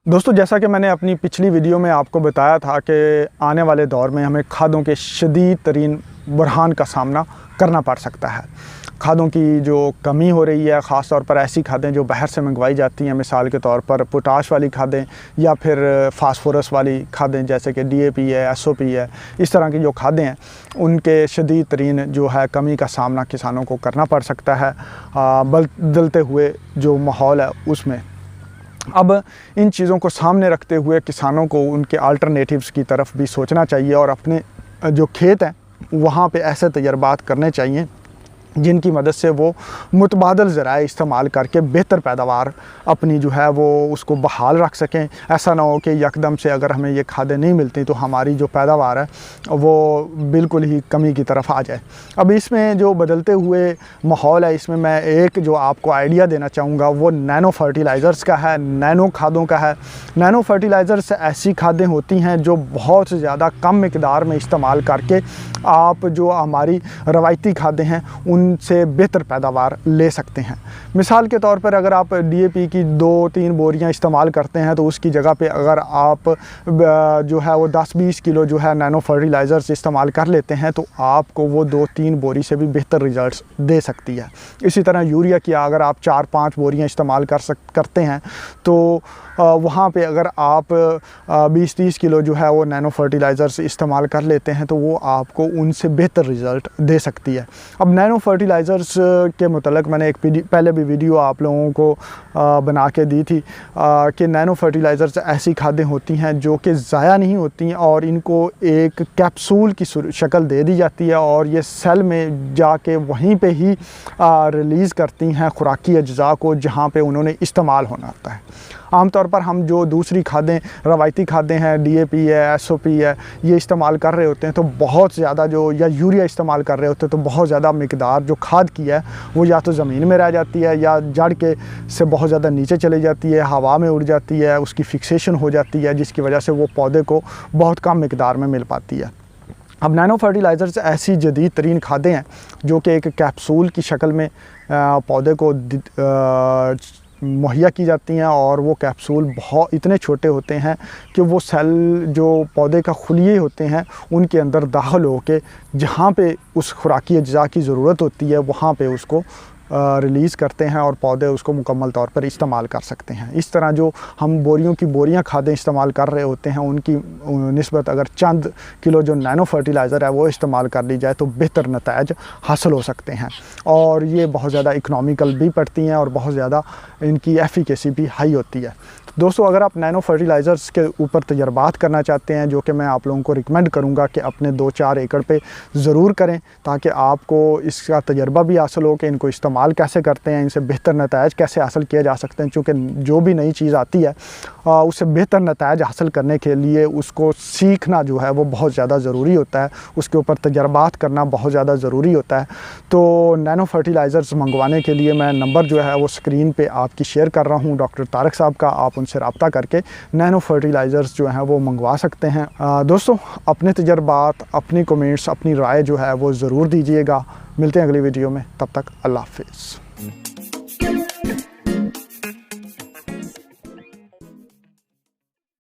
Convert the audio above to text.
दोस्तों, जैसा कि मैंने अपनी पिछली वीडियो में आपको बताया था कि आने वाले दौर में हमें खादों के शदीद तरीन बहरान का सामना करना पड़ सकता है। खादों की जो कमी हो रही है, ख़ास तौर पर ऐसी खादें जो बाहर से मंगवाई जाती हैं, मिसाल के तौर पर पोटाश वाली खादें या फिर फास्फोरस वाली खादें जैसे कि DAP है, SOP है, इस तरह की जो खादें हैं उनके शदीद तरीन जो है कमी का सामना किसानों को करना पड़ सकता है बदलते हुए जो माहौल है उसमें। अब इन चीज़ों को सामने रखते हुए किसानों को उनके अल्टरनेटिव्स की तरफ भी सोचना चाहिए और अपने जो खेत हैं वहाँ पे ऐसे तजर्बात करने चाहिए जिनकी मदद से वो मुतबादल ज़राए इस्तेमाल करके बेहतर पैदावार अपनी जो है वो उसको बहाल रख सकें। ऐसा ना हो कि यकदम से अगर हमें ये खादें नहीं मिलती तो हमारी जो पैदावार है वो बिल्कुल ही कमी की तरफ आ जाए। अब इसमें जो बदलते हुए माहौल है, इसमें मैं एक जो आपको आइडिया देना चाहूँगा वो नैनो फर्टिलाइज़र्स का है, नैनो खादों का है। नैनो फर्टिलाइज़र्स ऐसी खादें होती हैं जो बहुत ज़्यादा कम मिकदार में इस्तेमाल करके आप जो हमारी रवायती खादें हैं उनसे बेहतर पैदावार ले सकते हैं। मिसाल के तौर पर अगर आप DAP की 2-3 बोरियां इस्तेमाल करते हैं तो उसकी जगह पे अगर आप जो है वो 10-20 किलो जो है नैनो फर्टिलाइज़र्स इस्तेमाल कर लेते हैं तो आपको वो 2-3 बोरी से भी बेहतर रिज़ल्ट्स दे सकती है। इसी तरह यूरिया की अगर आप 4-5 बोरियां इस्तेमाल करते हैं तो वहाँ पे अगर आप 20-30 किलो जो है वो नैनो फर्टिलाइज़र्स इस्तेमाल कर लेते हैं तो वो आपको उनसे बेहतर रिज़ल्ट दे सकती है। अब नैनो फर्टिलाइज़र्स के मुतल्लिक़ मैंने एक पहले भी वीडियो आप लोगों को बना के दी थी कि नैनो फर्टिलाइज़र्स ऐसी खादें होती हैं जो कि ज़ाया नहीं होती हैं और इनको एक कैप्सूल की शक्ल दे दी जाती है और ये सेल में जाके वहीं पे ही रिलीज़ करती हैं खुराकी अज्जा को जहाँ पे उन्होंने इस्तेमाल होना होता है। आमतौर पर हम जो दूसरी खादें रवायती खादें हैं, DAP है, SOP है, ये इस्तेमाल कर रहे होते हैं तो बहुत ज़्यादा जो या यूरिया इस्तेमाल कर रहे होते हैं तो बहुत ज़्यादा मिकदार जो खाद की है वो या तो ज़मीन में रह जाती है या जड़ के से बहुत ज़्यादा नीचे चली जाती है, हवा में उड़ जाती है, उसकी फिक्सेशन हो जाती है जिसकी वजह से वो पौधे को बहुत कम मिकदार में मिल पाती है। अब नैनो फर्टिलाइज़र्स ऐसी जदीद तरीन खादें हैं जो कि एक कैप्सूल की शक्ल में पौधे को मुहैया की जाती हैं और वो कैप्सूल बहुत इतने छोटे होते हैं कि वो सेल जो पौधे का खुलिये होते हैं उनके अंदर दाखिल होकर जहाँ पे उस खुराकी अज्जा की ज़रूरत होती है वहाँ पे उसको रिलीज़ करते हैं और पौधे उसको मुकम्मल तौर पर इस्तेमाल कर सकते हैं। इस तरह जो हम बोरियों की बोरियां खादें इस्तेमाल कर रहे होते हैं उनकी निस्बत अगर चंद किलो जो नैनो फर्टिलाइज़र है वो इस्तेमाल कर ली जाए तो बेहतर नताइज हासिल हो सकते हैं और ये बहुत ज़्यादा इकनॉमिकल भी पड़ती हैं और बहुत ज़्यादा इनकी एफिकेसी भी हाई होती है। दोस्तों, अगर आप नैनो फर्टिलाइज़र्स के ऊपर तजर्बात करना चाहते हैं जो कि मैं आप लोगों को रिकमेंड करूंगा कि अपने 2-4 एकड़ पे ज़रूर करें ताकि आपको इसका तजर्बा भी हासिल हो कि इनको इस्तेमाल कैसे करते हैं, इनसे बेहतर नताइज कैसे हासिल किए जा सकते हैं। चूँकि जो भी नई चीज़ आती है उससे बेहतर नताइज हासिल करने के लिए उसको सीखना जो है वो बहुत ज़्यादा ज़रूरी होता है, उसके ऊपर तजर्बात करना बहुत ज़्यादा ज़रूरी होता है। तो नैनो फर्टिलाइज़र्स मंगवाने के लिए मैं नंबर जो है वो स्क्रीन पे आपकी शेयर कर रहा हूँ डॉक्टर तारक साहब का, आप उनसे रब्ता करके नैनो फर्टिलाइज़र्स जो हैं वो मंगवा सकते हैं। दोस्तों, अपने तजर्बात, अपनी कमेंट्स, अपनी राय जो है वो ज़रूर दीजिएगा। मिलते हैं अगली वीडियो में, तब तक अल्लाह हाफ़िज़।